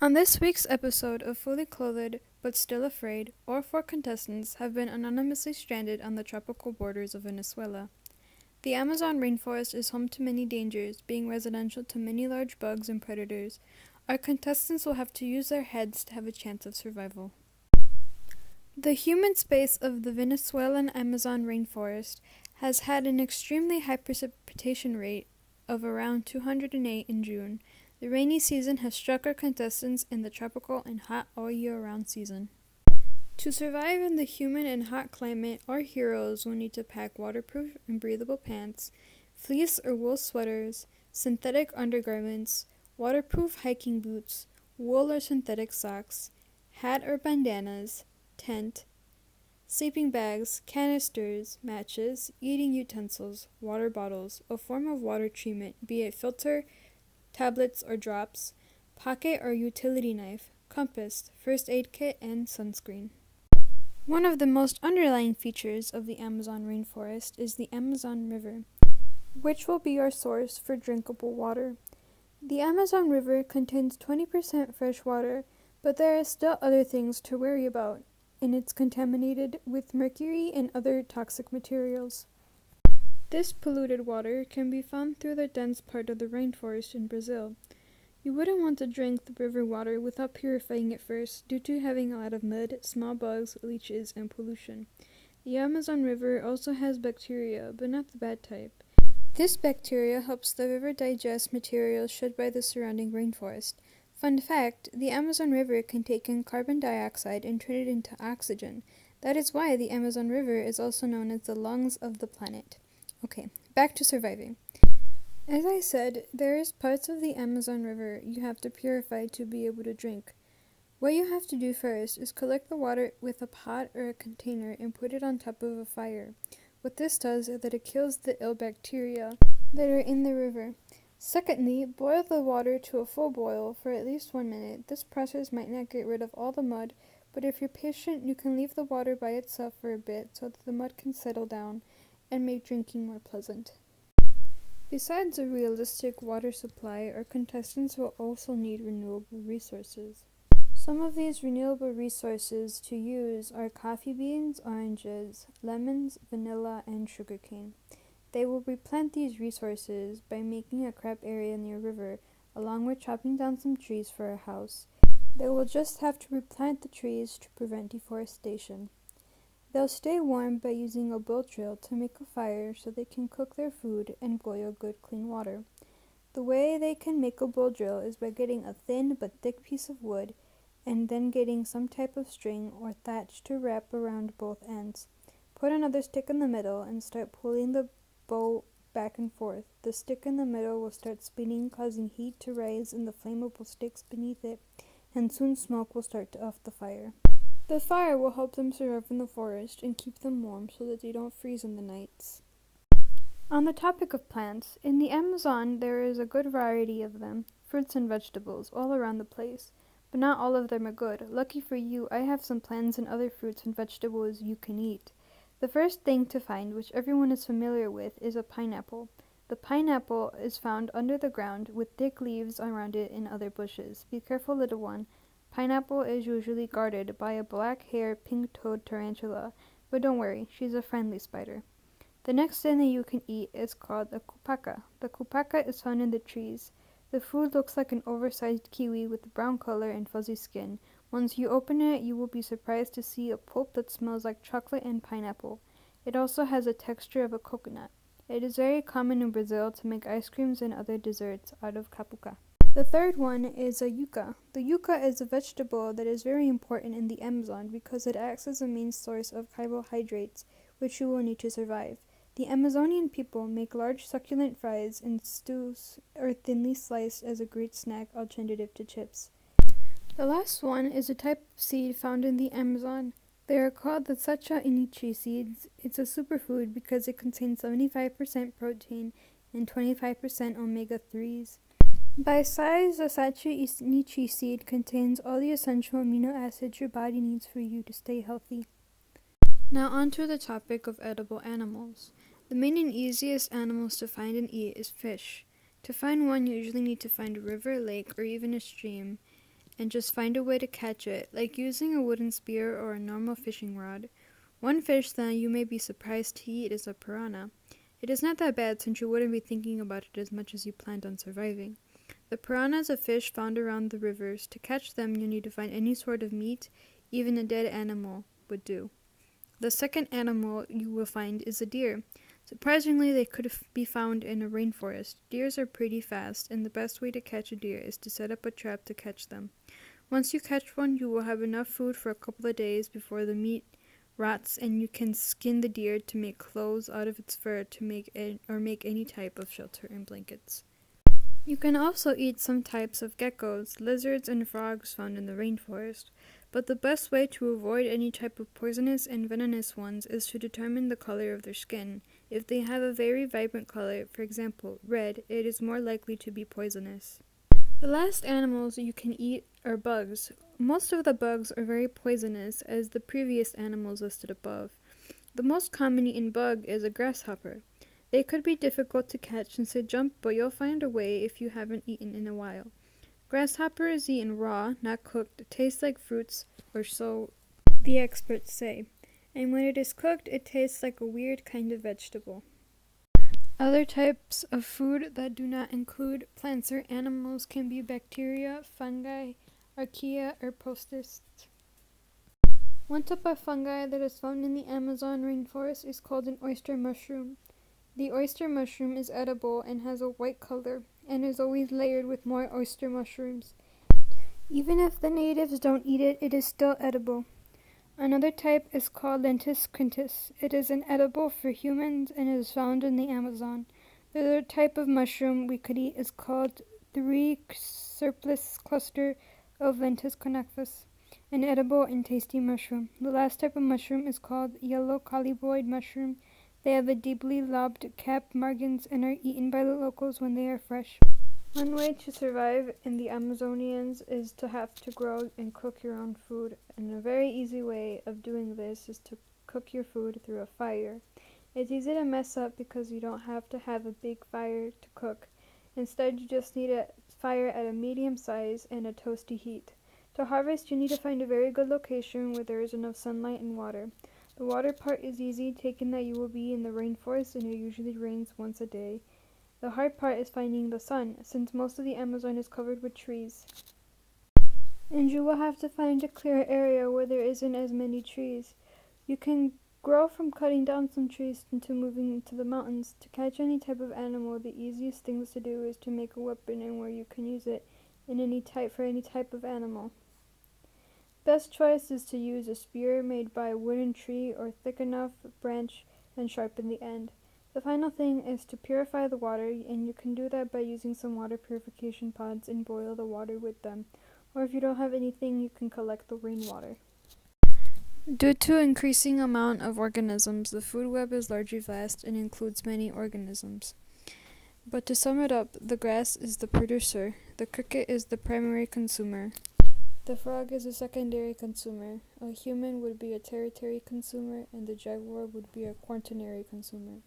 On this week's episode of Fully Clothed But Still Afraid, all four contestants have been anonymously stranded on the tropical borders of Venezuela. The Amazon rainforest is home to many dangers, being residential to many large bugs and predators. Our contestants will have to use their heads to have a chance of survival. The human space of the Venezuelan Amazon rainforest has had an extremely high precipitation rate of around 208 in June. The rainy season has struck our contestants in the tropical and hot all year round season. To survive in the humid and hot climate, our heroes will need to pack waterproof and breathable pants, fleece or wool sweaters, synthetic undergarments, waterproof hiking boots, wool or synthetic socks, hat or bandanas, tent, sleeping bags, canisters, matches, eating utensils, water bottles, a form of water treatment, be it filter, tablets or drops, pocket or utility knife, compass, first aid kit, and sunscreen. One of the most underlying features of the Amazon rainforest is the Amazon River, which will be our source for drinkable water. The Amazon River contains 20% fresh water, but there are still other things to worry about, and it's contaminated with mercury and other toxic materials. This polluted water can be found through the dense part of the rainforest in Brazil. You wouldn't want to drink the river water without purifying it first, due to having a lot of mud, small bugs, leeches, and pollution. The Amazon River also has bacteria, but not the bad type. This bacteria helps the river digest materials shed by the surrounding rainforest. Fun fact, the Amazon River can take in carbon dioxide and turn it into oxygen. That is why the Amazon River is also known as the lungs of the planet. Okay, back to surviving. As I said, there is parts of the Amazon River you have to purify to be able to drink. What you have to do first is collect the water with a pot or a container and put it on top of a fire. What this does is that it kills the ill bacteria that are in the river. Secondly, boil the water to a full boil for at least 1 minute. This process might not get rid of all the mud, but if you're patient, you can leave the water by itself for a bit so that the mud can settle down and make drinking more pleasant. Besides a realistic water supply, our contestants will also need renewable resources. Some of these renewable resources to use are coffee beans, oranges, lemons, vanilla, and sugarcane. They will replant these resources by making a crop area near a river, along with chopping down some trees for a house. They will just have to replant the trees to prevent deforestation. They'll stay warm by using a boil drill to make a fire so they can cook their food and boil good clean water. The way they can make a boil drill is by getting a thin but thick piece of wood and then getting some type of string or thatch to wrap around both ends. Put another stick in the middle and start pulling the bowl back and forth. The stick in the middle will start spinning, causing heat to rise in the flammable sticks beneath it, and soon smoke will start to off the fire. The fire will help them survive in the forest and keep them warm so that they don't freeze in the nights. On the topic of plants, in the Amazon there is a good variety of them, fruits and vegetables, all around the place. But not all of them are good. Lucky for you, I have some plants and other fruits and vegetables you can eat. The first thing to find, which everyone is familiar with, is a pineapple. The pineapple is found under the ground with thick leaves around it and other bushes. Be careful, little one. Pineapple is usually guarded by a black-haired, pink-toed tarantula, but don't worry, she's a friendly spider. The next thing that you can eat is called a cupaca. The cupaca is found in the trees. The food looks like an oversized kiwi with brown color and fuzzy skin. Once you open it, you will be surprised to see a pulp that smells like chocolate and pineapple. It also has a texture of a coconut. It is very common in Brazil to make ice creams and other desserts out of capuca. The third one is a yuca. The yuca is a vegetable that is very important in the Amazon because it acts as a main source of carbohydrates, which you will need to survive. The Amazonian people make large succulent fries and stews are thinly sliced as a great snack alternative to chips. The last one is a type of seed found in the Amazon. They are called the sacha inichi seeds. It's a superfood because it contains 75% protein and 25% omega-3s. By size, the sacha inichi seed contains all the essential amino acids your body needs for you to stay healthy. Now onto the topic of edible animals. The main and easiest animals to find and eat is fish. To find one, you usually need to find a river, lake, or even a stream, and just find a way to catch it, like using a wooden spear or a normal fishing rod. One fish that you may be surprised to eat is a piranha. It is not that bad since you wouldn't be thinking about it as much as you planned on surviving. The piranha is a fish found around the rivers. To catch them, you need to find any sort of meat, even a dead animal would do. The second animal you will find is a deer. Surprisingly, they could be found in a rainforest. Deers are pretty fast, and the best way to catch a deer is to set up a trap to catch them. Once you catch one, you will have enough food for a couple of days before the meat rots, and you can skin the deer to make clothes out of its fur to make any type of shelter and blankets. You can also eat some types of geckos, lizards, and frogs found in the rainforest, but the best way to avoid any type of poisonous and venomous ones is to determine the color of their skin. If they have a very vibrant color, for example, red, it is more likely to be poisonous. The last animals you can eat are bugs. Most of the bugs are very poisonous, as the previous animals listed above. The most common eaten bug is a grasshopper. They could be difficult to catch since they jump, but you'll find a way if you haven't eaten in a while. Grasshopper is eaten raw, not cooked. It tastes like fruits, or so the experts say. And when it is cooked, it tastes like a weird kind of vegetable. Other types of food that do not include plants or animals can be bacteria, fungi, archaea, or protists. One type of fungi that is found in the Amazon rainforest is called an oyster mushroom. The oyster mushroom is edible and has a white color, and is always layered with more oyster mushrooms. Even if the natives don't eat it, it is still edible. Another type is called Lentis quintus. It is an edible for humans and is found in the Amazon. The other type of mushroom we could eat is called the Rhesurplus cluster of Lentis conifus, an edible and tasty mushroom. The last type of mushroom is called yellow colubroid mushroom. They have a deeply lobed cap margins and are eaten by the locals when they are fresh. One way to survive in the Amazonians is to have to grow and cook your own food, and a very easy way of doing this is to cook your food through a fire. It's easy to mess up because you don't have to have a big fire to cook. Instead, you just need a fire at a medium size and a toasty heat. To harvest, you need to find a very good location where there is enough sunlight and water. The water part is easy, taking that you will be in the rainforest and it usually rains once a day. The hard part is finding the sun, since most of the Amazon is covered with trees. And you will have to find a clear area where there isn't as many trees. You can grow from cutting down some trees into moving into the mountains. To catch any type of animal, the easiest things to do is to make a weapon and where you can use it in any type of animal. Best choice is to use a spear made by a wooden tree or thick enough branch and sharpen the end. The final thing is to purify the water, and you can do that by using some water purification pods and boil the water with them. Or if you don't have anything, you can collect the rainwater. Due to increasing amount of organisms, the food web is largely vast and includes many organisms. But to sum it up, the grass is the producer, the cricket is the primary consumer, the frog is a secondary consumer, a human would be a tertiary consumer, and the jaguar would be a quaternary consumer.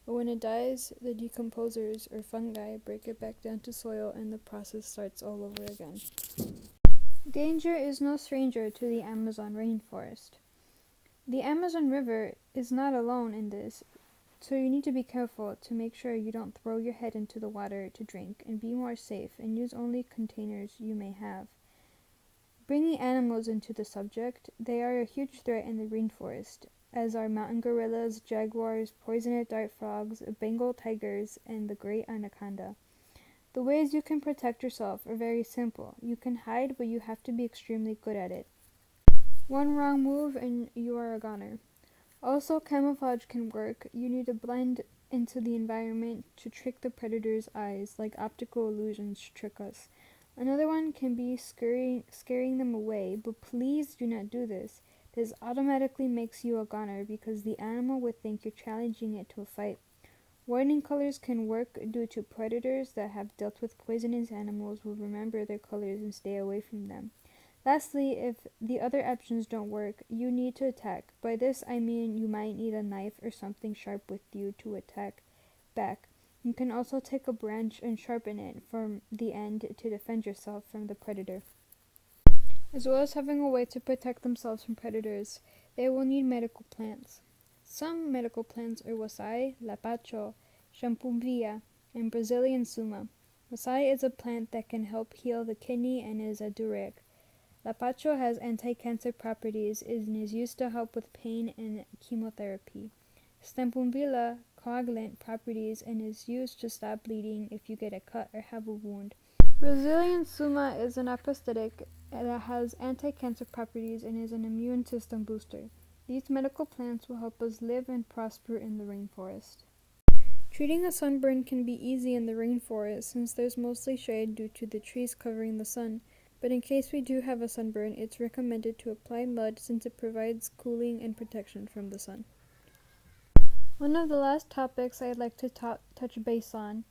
But when it dies, the decomposers, or fungi, break it back down to soil and the process starts all over again. Danger is no stranger to the Amazon rainforest. The Amazon River is not alone in this, so you need to be careful to make sure you don't throw your head into the water to drink, and be more safe and use only containers you may have. Bringing animals into the subject, they are a huge threat in the rainforest, as are mountain gorillas, jaguars, poisonous dart frogs, Bengal tigers, and the great anaconda. The ways you can protect yourself are very simple. You can hide, but you have to be extremely good at it. One wrong move and you are a goner. Also, camouflage can work. You need to blend into the environment to trick the predator's eyes, like optical illusions trick us. Another one can be scaring them away, but please do not do this. This automatically makes you a goner because the animal would think you're challenging it to a fight. Warning colors can work due to predators that have dealt with poisonous animals will remember their colors and stay away from them. Lastly, if the other options don't work, you need to attack. By this I mean you might need a knife or something sharp with you to attack back. You can also take a branch and sharpen it from the end to defend yourself from the predator. as well as having a way to protect themselves from predators. They will need medical plants. Some medical plants are wasai, lapacho, champombilla, and Brazilian suma. Wasai is a plant that can help heal the kidney and is a diuretic. Lapacho has anti-cancer properties and is used to help with pain and chemotherapy. Champombilla coagulant properties and is used to stop bleeding if you get a cut or have a wound. Brazilian suma is an anesthetic that has anti-cancer properties and is an immune system booster. These medical plants will help us live and prosper in the rainforest. Treating a sunburn can be easy in the rainforest since there's mostly shade due to the trees covering the sun, but in case we do have a sunburn, it's recommended to apply mud since it provides cooling and protection from the sun. One of the last topics I'd like to touch base on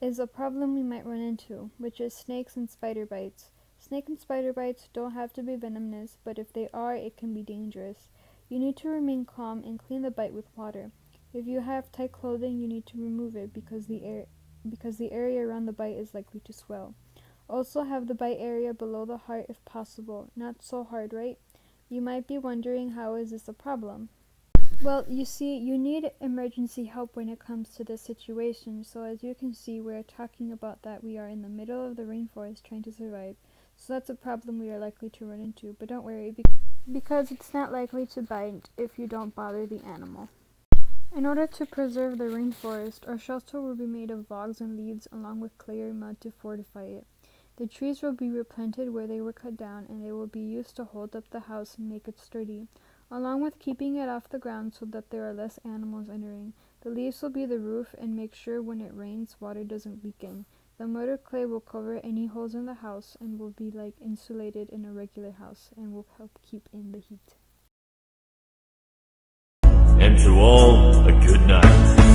is a problem we might run into, which is snakes and spider bites. Snake and spider bites don't have to be venomous, but if they are, it can be dangerous. You need to remain calm and clean the bite with water. If you have tight clothing, you need to remove it because the area around the bite is likely to swell. Also have the bite area below the heart if possible. Not so hard, right? You might be wondering, how is this a problem? Well, you see, you need emergency help when it comes to this situation, so as you can see, we're talking about that we are in the middle of the rainforest trying to survive, so that's a problem we are likely to run into, but don't worry, because it's not likely to bite if you don't bother the animal. In order to preserve the rainforest, our shelter will be made of logs and leaves along with clay or mud to fortify it. The trees will be replanted where they were cut down, and they will be used to hold up the house and make it sturdy, along with keeping it off the ground so that there are less animals entering. The leaves will be the roof and make sure when it rains, water doesn't leak in. The mud or clay will cover any holes in the house and will be like insulated in a regular house and will help keep in the heat. And to all, a good night.